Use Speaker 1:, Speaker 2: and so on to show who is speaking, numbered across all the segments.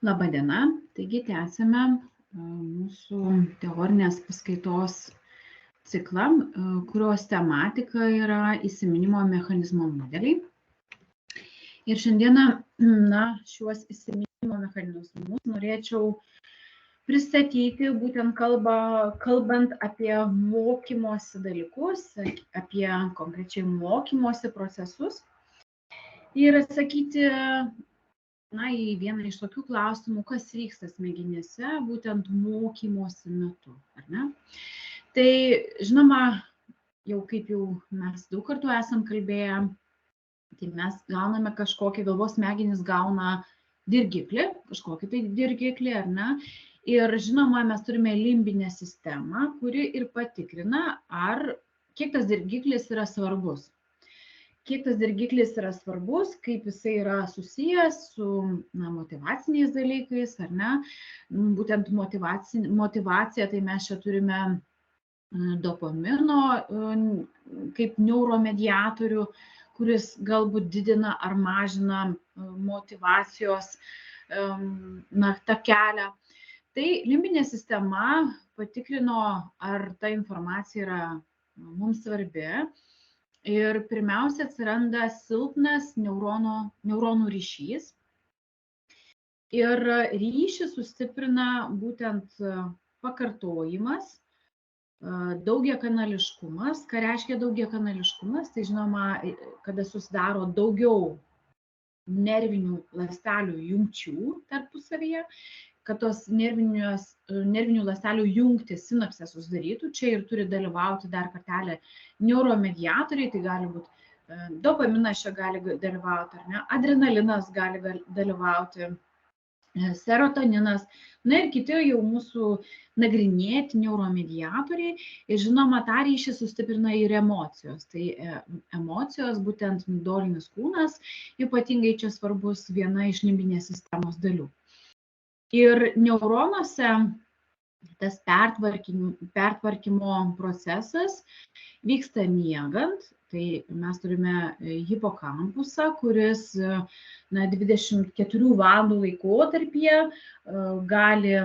Speaker 1: Laba diena. Taigi tęsime mūsų teorinės paskaitos ciklą, kurios tematika yra įsiminimo mechanizmo modeliai. Ir šiandieną šiuos įsiminimo mechanizmus norėčiau pristatyti būtent kalbant apie mokymosi dalykus, apie konkrečiai mokymosi procesus ir atsakyti į vieną iš tokių klausimų, kas vyksta smegenyse būtent mokymosi metu, ar ne? Tai, žinoma, kaip mes daug kartų esam kalbėję, tai mes gauname galvos smegenys gauna dirgiklį, kažkokį tai dirgiklį, ar ne? Ir, žinoma, mes turime limbinę sistemą, kuri ir patikrina, kiek tas dirgiklis yra svarbus. Kiek tas dirgiklis yra svarbus, kaip jisai yra susijęs su motyvaciniais dalykais, ar ne? Būtent motyvacija, tai mes čia turime dopamino kaip neuromediatorių, kuris galbūt didina ar mažina motyvacijos tą kelią. Tai limbinė sistema patikrino, ar ta informacija yra mums svarbi. Ir pirmiausia atsiranda silpnas neuronų ryšys. Ir ryšį sustiprina būtent pakartojimas, daugiakanališkumas. Ką reiškia daugiakanališkumas? Tai žinoma, kada susidaro daugiau nervinių ląstelių jungčių tarpusavyje, kad tos nervinių ląstelių jungtis sinapsės susidarytų, čia ir turi dalyvauti dar kartelį neuromediatoriai, tai gali būti dopaminas čia gali dalyvauti, ar ne, adrenalinas gali dalyvauti, serotoninas, ir kiti jau mūsų nagrinėti neuromediatoriai. Ir žinoma, tą ryšį sustiprina ir emocijos. Tai emocijos, būtent migdolinis kūnas, ypatingai čia svarbus viena iš limbinės sistemos dalių. Ir neuronuose tas pertvarkymo procesas vyksta miegant. Tai mes turime hipokampusą, kuris 24 valandų laikotarpyje gali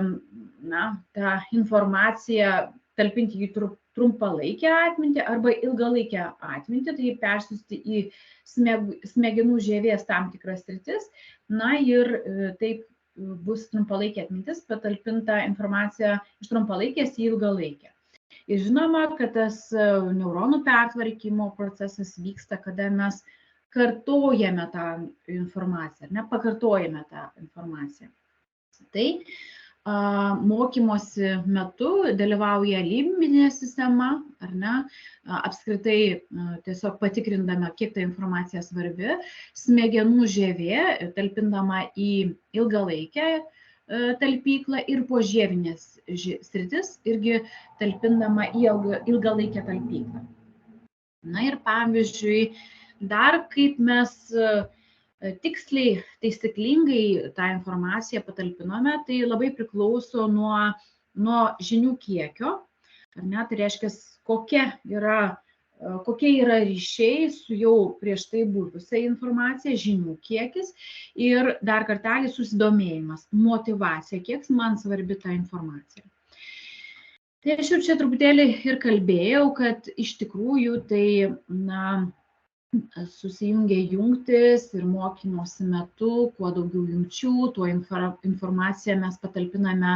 Speaker 1: tą informaciją talpinti į trumpalaikę atmintį arba ilgalaikę atmintį, tai persiųsti į smegenų žievės tam tikras sritis. Ir taip bus trumpalaikė atmintis, patalpinta informacija iš trumpalaikės į ilgalaikę. Ir žinoma, kad tas neuronų pertvarkymo procesas vyksta, kada mes kartojame tą informaciją, ar ne, pakartojame tą informaciją. Tai mokymosi metu dalyvauja limbinė sistema, ar ne, apskritai tiesiog patikrindama, kiek ta informacija svarbi, smegenų žievė talpindama į ilgalaikę talpyklą ir požievinės sritis irgi talpindama į ilgalaikę talpyklą. Ir pavyzdžiui, dar kaip mes tiksliai, taisyklingai tą informaciją patalpinome, tai labai priklauso nuo žinių kiekio, ar ne, tai reiškia, kokie yra ryšiai su jau prieš tai buvusia informacija, žinių kiekis ir dar kartelį susidomėjimas, motyvacija, kiek man svarbi ta informacija. Tai aš jau čia truputėlį ir kalbėjau, kad iš tikrųjų tai susijungia jungtis ir mokymosi metu, kuo daugiau jungčių, tuo informaciją mes patalpiname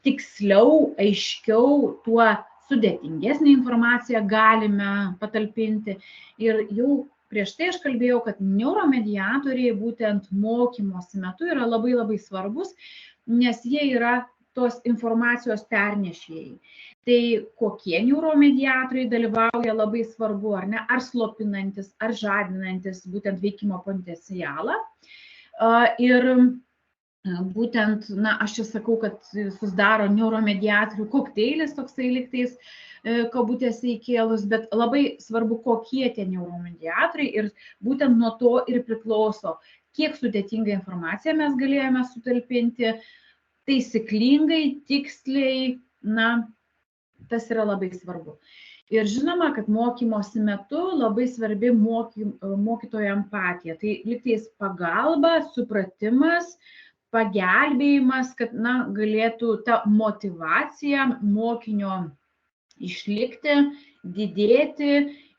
Speaker 1: tiksliau, aiškiau, tuo sudėtingesnė informacija galime patalpinti. Ir jau prieš tai aš kalbėjau, kad neuromediatoriai būtent mokymosi metu yra labai labai svarbus, nes jie yra tos informacijos pernešėjai. Tai kokie neuromediatoriai dalyvauja labai svarbu, ar ne, ar slopinantis, ar žadinantis būtent veikimo potencialą. Ir būtent, aš čia sakau, kad susidaro neuromediatorių kokteilis, toksai lygtais kabutėse įkėlus, bet labai svarbu, kokie tie neuromediatoriai ir būtent nuo to ir priklauso, kiek sudėtingą informaciją mes galėjome sutalpinti, taisyklingai, tiksliai, tas yra labai svarbu. Ir žinoma, kad mokymosi metu labai svarbi mokytojo empatija. Tai lygtais pagalba, supratimas pagelbėjimas, kad galėtų ta motyvacija mokinio išlikti, didėti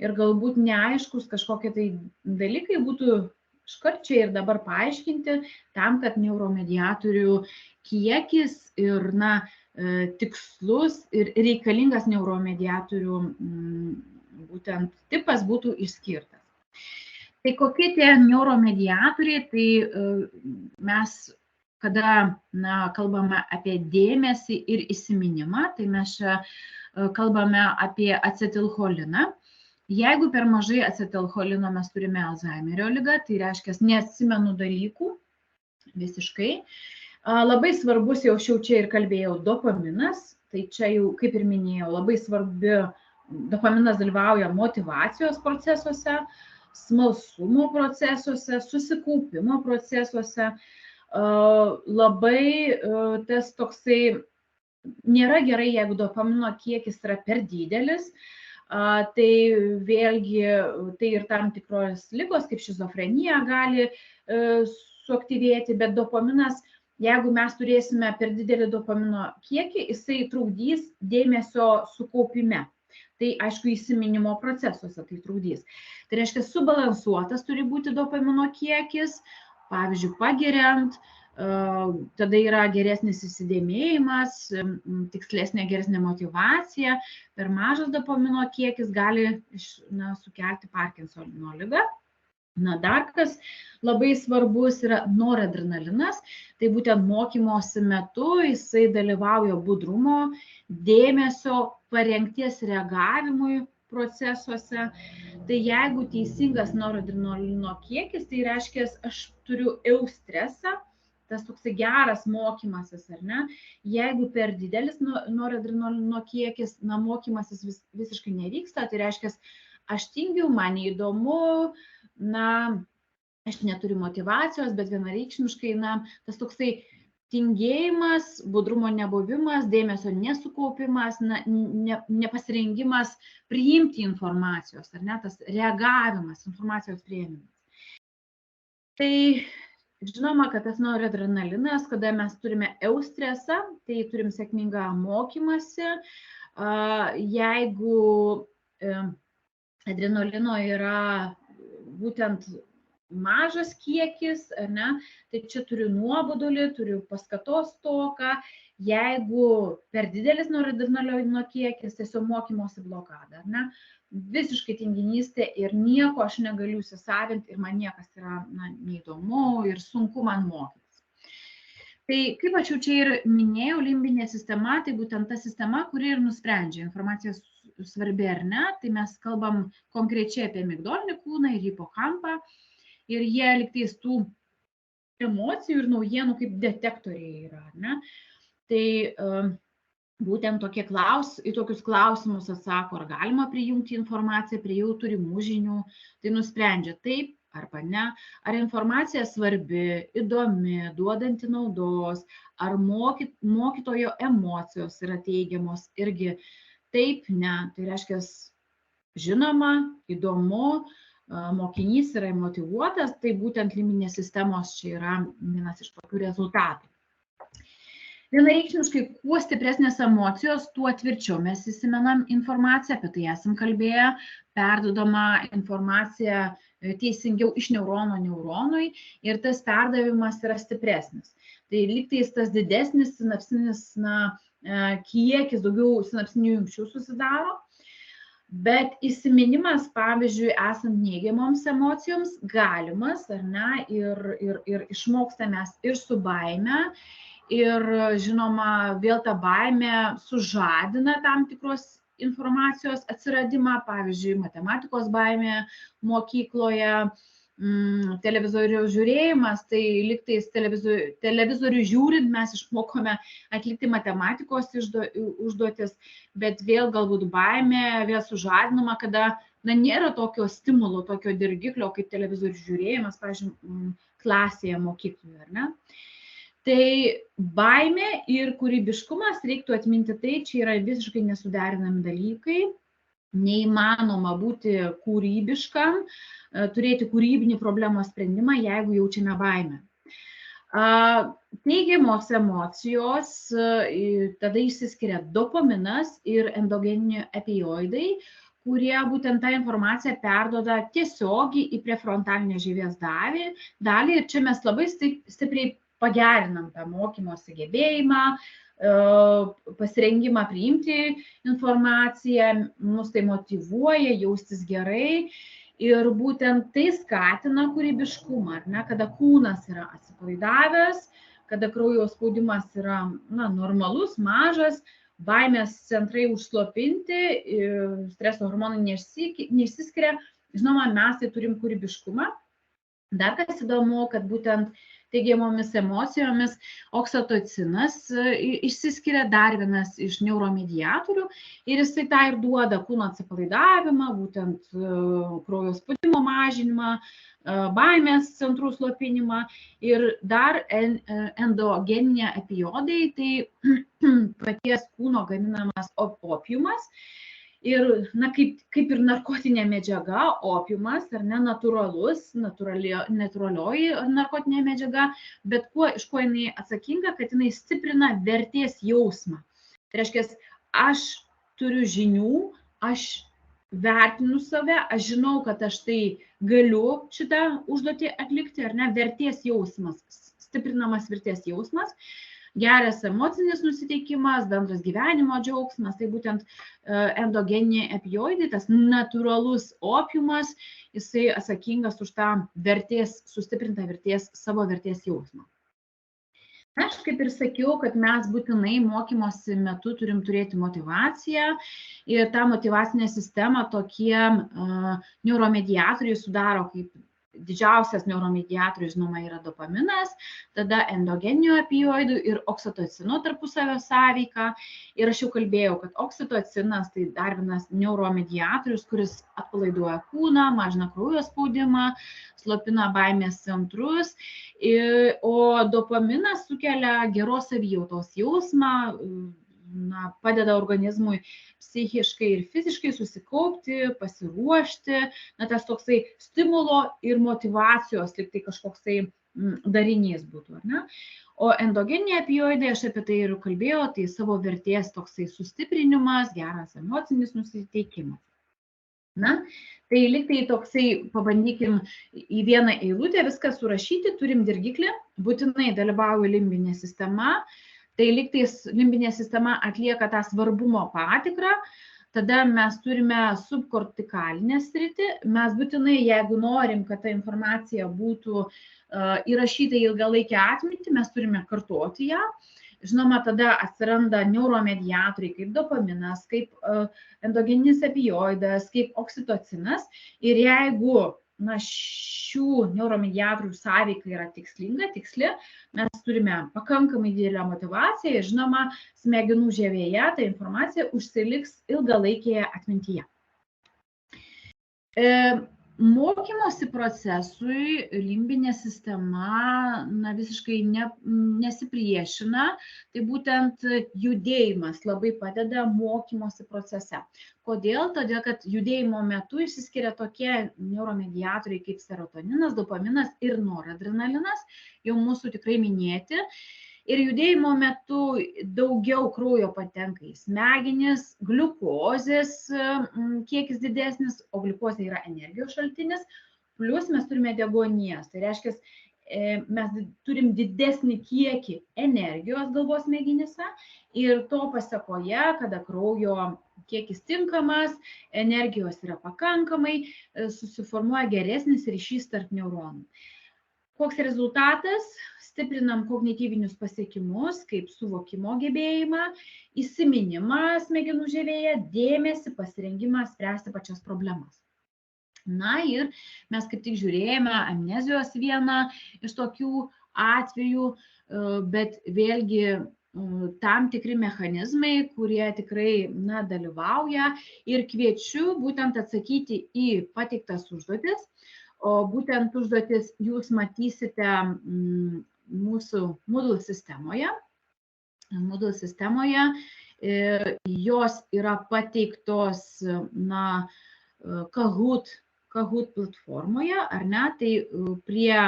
Speaker 1: ir galbūt neaiškus kažkokie tai dalykai būtų iškart čia ir dabar paaiškinti tam, kad neuromediatorių kiekis ir tikslus ir reikalingas neuromediatorių būtent tipas būtų išskirtas. Tai kokie tie neuromediatoriai, tai mes, kada kalbame apie dėmesį ir įsiminimą, tai mes čia kalbame apie acetilcholiną. Jeigu per mažai acetilcholino mes turime Alzheimerio ligą, tai reiškia neatsimenu dalykų visiškai. Labai svarbus, jau čia ir kalbėjau, dopaminas. Tai čia jau, kaip ir minėjau, labai svarbi, dopaminas dalyvauja motyvacijos procesuose, smalsumo procesuose, susikaupimo procesuose. Labai tas toksai, nėra gerai, jeigu dopamino kiekis yra per didelis. Tai vėlgi, tai ir tam tikros ligos, kaip šizofrenija gali suaktyvėti, bet dopaminas, jeigu mes turėsime per didelį dopamino kiekį, jisai trukdys dėmesio sukaupime. Tai aišku, įsiminimo procesuose tai trukdys. Tai reiškia, subalansuotas turi būti dopamino kiekis, pavyzdžiui, pageriant, tada yra geresnis įsidėmėjimas, tikslesnė, geresnė motyvacija. Per mažas dopamino kiekis gali sukelti Parkinsono ligą. Dar kas labai svarbus yra noradrenalinas, tai būtent mokymosi metu jisai dalyvauja budrumo, dėmesio, parengties reagavimui procesuose. Tai jeigu teisingas noradrenalino kiekis, tai reiškia, aš turiu eustresą, tas toksai geras mokymasis, ar ne? Jeigu per didelis noradrenalino kiekis, mokymasis visiškai nevyksta, tai reiškia, aš tingiu, man neįdomu, aš neturiu motyvacijos, bet vienareikšmiškai, tas toksai tingėjimas, budrumo nebuvimas, dėmesio nesukaupimas, nepasirengimas priimti informacijos, ar ne, tas reagavimas, informacijos priėmimas. Tai žinoma, kad tas noradrenalinas, kada mes turime eustresą, tai turim sėkmingą mokymasi. Jeigu adrenalino yra būtent mažas kiekis, ar ne, tai čia turiu nuobodulį, turiu paskatos stoką. Jeigu per didelis noradrenalino kiekis, tiesiog mokymosi blokada, ar ne, visiškai tinginystė ir nieko aš negaliu įsisavinti ir man niekas yra neįdomu ir sunku man mokytis. Tai kaip aš jau čia ir minėjau, limbinė sistema, tai būtent ta sistema, kuri ir nusprendžia informacijos svarbi ar ne, tai mes kalbam konkrečiai apie migdolinį kūną ir hipokampą ir jie lygtais tų emocijų ir naujienų kaip detektoriai yra, ne? Tai būtent į tokius klausimus atsako, ar galima prijungti informaciją prie jau turimų žinių, tai nusprendžia taip arba ne, ar informacija svarbi, įdomi, duodanti naudos, ar mokytojo emocijos yra teigiamos irgi taip, ne, tai reiškia žinoma, įdomu, mokinys yra motyvuotas, tai būtent limbinės sistemos čia yra vienas iš tokių rezultatų. Vienareikšmiškai, kuo stipresnės emocijos, tuo tvirčiau mes įsimenam informaciją, apie tai esam kalbėję, perduodama informacija teisingiau iš neurono neuronui ir tas perdavimas yra stipresnis. Tai lygtais tas didesnis sinapsinis kiekis, daugiau sinapsinių jungčių susidaro, bet įsiminimas, pavyzdžiui, esant neigiamoms emocijoms, galimas, ar ne, ir išmokstame ir su baime, ir žinoma, vėl ta baimė sužadina tam tikros informacijos atsiradimą, pavyzdžiui, matematikos baimė mokykloje, televizoriaus žiūrėjimas, tai lygtais televizorių žiūrint mes išmokome atlikti matematikos užduotis, bet vėl galbūt baimė vėl sužadinama, kada nėra tokio stimulo, tokio dirgiklio kaip televizorių žiūrėjimas, pavyzdžiui, klasėje mokykloje, ar ne? Tai baimė ir kūrybiškumas, reiktų atminti tai, čia yra visiškai nesuderinami dalykai, neįmanoma būti kūrybiškam, turėti kūrybinį problemos sprendimą, jeigu jaučiame baimę. Teigiamos emocijos, tada išsiskiria dopaminas ir endogeniniai opioidai, kurie būtent tą informaciją perduoda tiesiogiai į prefrontalinę žievės dalį. Ir čia mes labai stipriai pagerinam tą mokymosi gebėjimą, pasirengimą priimti informaciją, mus tai motyvuoja jaustis gerai. Ir būtent tai skatina kūrybiškumą, ar ne, kada kūnas yra atsipalaidavęs, kada kraujo spaudimas yra normalus, mažas, baimės centrai užslopinti, streso hormonai neišsiskiria. Žinoma, mes tai turim kūrybiškumą. Dar kas įdomu, kad būtent teigiamomis emocijomis oksitocinas išsiskiria, dar vienas iš neuromediatorių, ir jisai tą ir duoda kūno atsipalaidavimą, būtent kraujo spaudimo mažinimą, baimės centrų slopinimą. Ir dar endogeniniai opioidai, tai paties kūno gaminamas opiumas. Ir kaip ir narkotinė medžiaga, opiumas, ar ne, natūralioji narkotinė medžiaga, bet iš ko jinai atsakinga, kad jinai stiprina vertės jausmą. Tai reiškia, aš turiu žinių, aš vertinu save, aš žinau, kad aš tai galiu šitą užduotį atlikti, ar ne, vertės jausmas, stiprinamas vertės jausmas. Geras emocinis nusiteikimas, bendras gyvenimo džiaugsmas, tai būtent endogeniniai opioidai, tas natūralus opiumas, jisai atsakingas už tą sustiprintą savo vertės jausmą. Aš kaip ir sakiau, kad mes būtinai mokymosi metu turim turėti motivaciją, ir tą motyvacinę sistemą tokie neuromediatoriai sudaro, kaip didžiausias neuromediatorius, žinoma, yra dopaminas, tada endogeninių opioidų ir oksitocino tarpusavio sąveika. Ir aš jau kalbėjau, kad oksitocinas tai dar vienas neuromediatorius, kuris atpalaiduoja kūną, mažina kraujo spaudimą, slopina baimės centrus, o dopaminas sukelia geros savijautos jausmą, padeda organizmui psichiškai ir fiziškai susikaupti, pasiruošti, tas toksai stimulo ir motivacijos, lyg tai kažkoksai darinys būtų, ar ne? O endogeniniai opioidai, aš apie tai ir kalbėjau, tai savo vertės toksai sustiprinimas, geras emocinis nusiteikimas. Tai lyg tai toksai, pabandykim į vieną eilutę viską surašyti, turim dirgiklį, būtinai dalyvauja limbinė sistema. Tai lyg tais limbinė sistema atlieka tą svarbumo patikrą, tada mes turime subkortikalinę sritį, mes būtinai, jeigu norim, kad ta informacija būtų įrašyta į ilgalaikę atmintį, mes turime kartoti ją. Žinoma, tada atsiranda neuromediatoriai kaip dopaminas, kaip endogeninis opioidas, kaip oksitocinas, ir jeigu šių neuromediatorių sąveika yra tiksli, mes turime pakankamai didelę motivaciją ir, žinoma, smegenų žievėje ta informacija užsiliks ilgalaikėje atmintyje. Mokymosi procesui limbinė sistema visiškai nesipriešina, tai būtent judėjimas labai padeda mokymosi procese. Kodėl? Todėl, kad judėjimo metu išsiskiria tokie neuromediatoriai kaip serotoninas, dopaminas ir noradrenalinas, jau mūsų tikrai minėti. Ir judėjimo metu daugiau kraujo patenka į smegenis, gliukozės kiekis didesnis, o gliukozė yra energijos šaltinis, plus mes turime deguonies. Tai reiškia, mes turim didesnį kiekį energijos galvos smegenyse ir to pasekoje, kada kraujo kiekis tinkamas, energijos yra pakankamai, susiformuoja geresnis ryšys tarp neuronų. Koks rezultatas? Stiprinam kognityvinius pasiekimus, kaip suvokimo gebėjimą, įsiminimą smegenų žievėje, dėmesį, pasirengimą spręsti pačias problemas. Ir mes kaip tik žiūrėjome amnezijos vieną iš tokių atvejų, bet vėlgi tam tikri mechanizmai, kurie tikrai dalyvauja, ir kviečiu būtent atsakyti į pateiktas užduotis. O būtent užduotis jūs matysite mūsų Moodle sistemoje. Moodle sistemoje jos yra pateiktos Kahoot platformoje, ar ne? Tai prie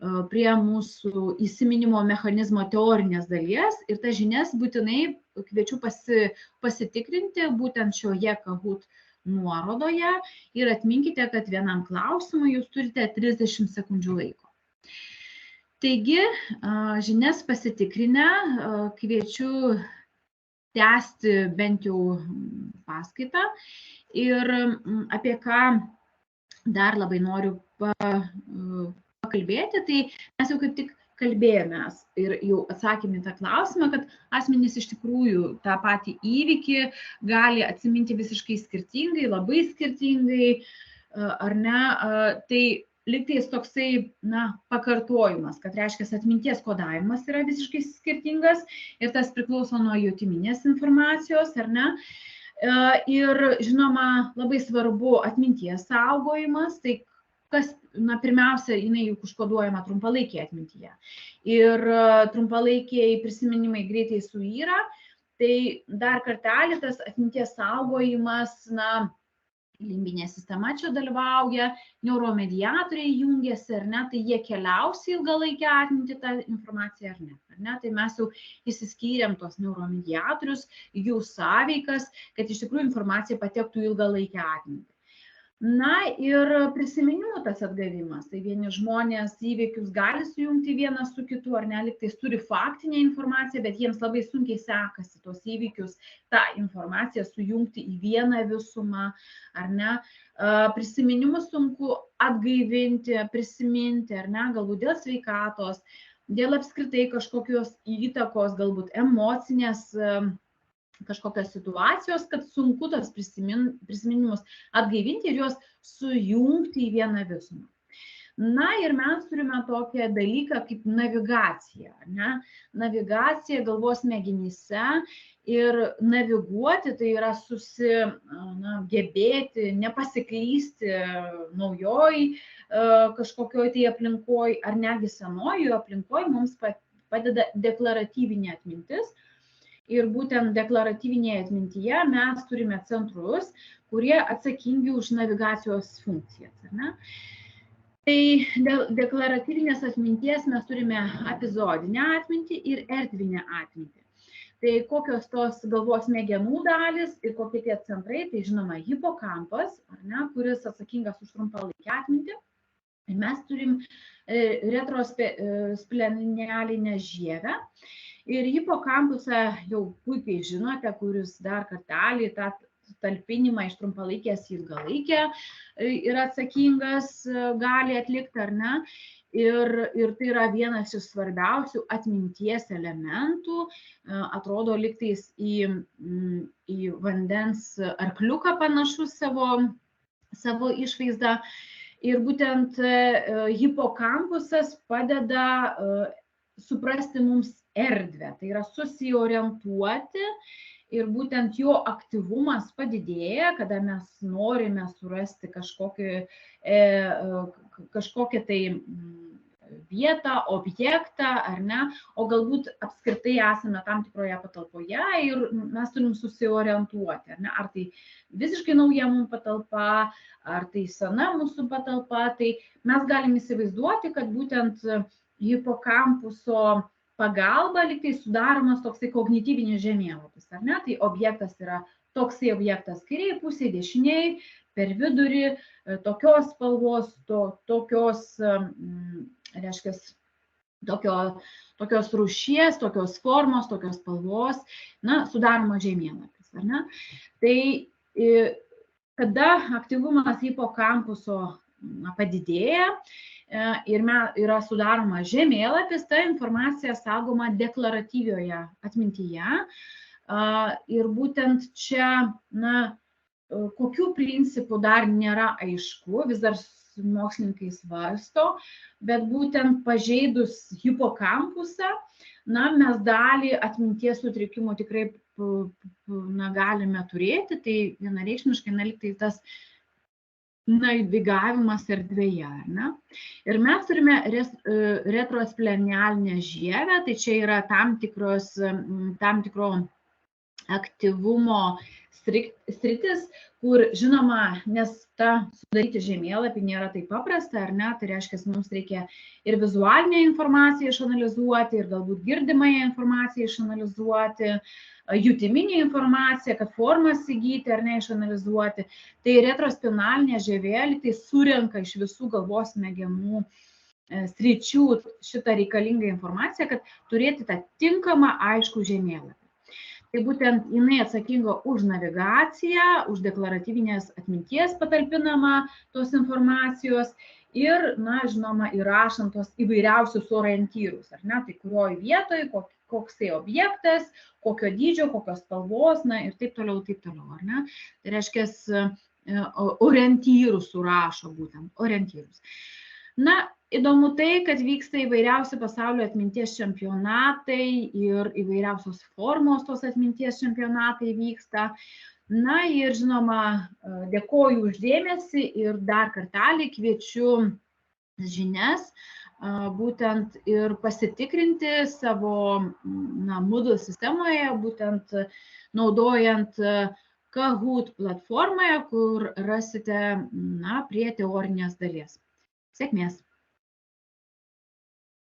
Speaker 1: prie mūsų įsiminimo mechanizmo teorinės dalies ir tas žinias būtinai kviečiu pasitikrinti būtent šioje Kahoot nuorodoje ir atminkite, kad vienam klausimui jūs turite 30 sekundžių laiko. Taigi, žinias pasitikrinę, kviečiu tęsti bent jau paskaitą ir apie ką dar labai noriu pakalbėti, tai mes jau kaip tik kalbėjomės ir jau atsakėme tą klausimą, kad asmenys iš tikrųjų tą patį įvykį gali atsiminti visiškai skirtingai, labai skirtingai, ar ne, tai lygtais toksai, pakartojimas, kad reiškia atminties kodavimas yra visiškai skirtingas ir tas priklauso nuo jutiminės informacijos, ar ne. Ir žinoma, labai svarbu atminties saugojimas, tai kas, pirmiausia, jinai juk užkoduojama trumpalaikėje atmintyje. Ir trumpalaikiai prisiminimai greitai suyra, tai dar kartelį tas atminties saugojimas, limbinė sistema čia dalyvauja, neuromediatoriai jungiasi, ar ne, tai jie keliaus į ilgalaikę atmintį tą informaciją, ar ne. Tai mes jau išsiskyrėm tos neuromediatorius, jų sąveikas, kad iš tikrųjų informacija patektų į ilgalaikę atmintį. Ir prisiminimų tas atgavimas, tai vieni žmonės įvykius gali sujungti vieną su kitu, ar ne, lygtais turi faktinę informaciją, bet jiems labai sunkiai sekasi tos įvykius, tą informaciją sujungti į vieną visumą, ar ne. Prisiminimus sunku atgaivinti, prisiminti, ar ne, galbūt dėl sveikatos, dėl apskritai kažkokios įtakos, galbūt emocinės kažkokios situacijos, kad sunku tas prisiminimus atgaivinti ir juos sujungti į vieną visumą. Ir mes turime tokią dalyką kaip navigacija, ne? Navigacija galvos smegenyse ir naviguoti tai yra gebėti, nepasiklysti naujoj kažkokioj tai aplinkoj ar netgi senojoj aplinkoj mums padeda deklaratyvinė atmintis. Ir būtent deklaratyvinėje atmintyje mes turime centrus, kurie atsakingi už navigacijos funkcijas. Ne? Tai dėl deklaratyvinės atminties mes turime epizodinę atmintį ir erdvinę atmintį. Tai kokios tos galvos smegenų dalis ir kokie tie centrai, tai žinoma hipokampas, ar ne, kuris atsakingas už trumpalaikę atmintį. Ir mes turim retrosplenialinę žievę. Ir hipokampusą jau puikiai žinote, kuris dar kartelį tą talpinimą iš trumpalaikės į ilgalaikę yra atsakingas, gali atlikti, ar ne. Ir tai yra vienas iš svarbiausių atminties elementų, atrodo lygtais į vandens arkliuką panašus savo išvaizdą. Ir būtent hipokampusas padeda suprasti mums erdvę, tai yra susiorientuoti ir būtent jo aktyvumas padidėja, kada mes norime surasti kažkokią tai vietą, objektą, ar ne, o galbūt apskritai esame tam tikroje patalpoje ir mes turim susiorientuoti, ar ne, ar tai visiškai nauja mūsų patalpa, ar tai sena mūsų patalpa, tai mes galim įsivaizduoti, kad būtent hipokampuso pagalba lygtai sudaromas toksai kognityvinis žemėlapis, ar ne? Tai objektas yra toksai objektas kairėje pusėje, dešinėje, per vidurį, tokios spalvos, tokios, reiškia, tokios rūšies, tokios formos, tokios spalvos, sudaromas žemėlapis, ar ne? Tai kada aktyvumas hipokampuso padidėja, ir yra sudaroma žemėlapis, ta informacija saugoma deklaratyvioje atmintyje. Ir būtent čia, kokių principų dar nėra aišku, vis dar mokslininkai svarsto, bet būtent pažeidus hipokampusą, mes dalį atminties sutrikimų tikrai galime turėti, tai vienareikšmiškai lygtai tas navigavimas erdvėje, ar ne? Ir mes turime retrosplenialinę žievę, tai čia yra tam tikro aktyvumo sritis, kur žinoma, nes sudaryti žemėlapį nėra taip paprasta, ar ne, tai reiškia, mums reikia ir vizualinę informaciją išanalizuoti, ir galbūt girdimąją informaciją išanalizuoti, jutiminę informaciją, kad formas įgyti ar ne išanalizuoti. Tai retrospinalinė žievė tai surenka iš visų galvos smegenų sričių šitą reikalingą informaciją, kad turėti tą tinkamą aiškų žemėlapį. Tai būtent jinai atsakinga už navigaciją, už deklaratyvinės atminties patalpinamą tos informacijos ir, na, žinoma, įrašant tos įvairiausius orientyrus, ar ne, tai kurioj vietoj, koks tai objektas, kokio dydžio, kokios spalvos, na ir taip toliau, ar ne. Tai reiškia, orientyrus surašo būtent, orientyrus. Na, įdomu tai, kad vyksta įvairiausi pasaulio atminties čempionatai ir įvairiausios formos tos atminties čempionatai vyksta. Na ir žinoma, dėkoju už dėmesį ir dar kartelį kviečiu žinias būtent ir pasitikrinti savo Moodle sistemoje, būtent naudojant Kahoot platformoje, kur rasite prie teorinės dalies. Sėkmės!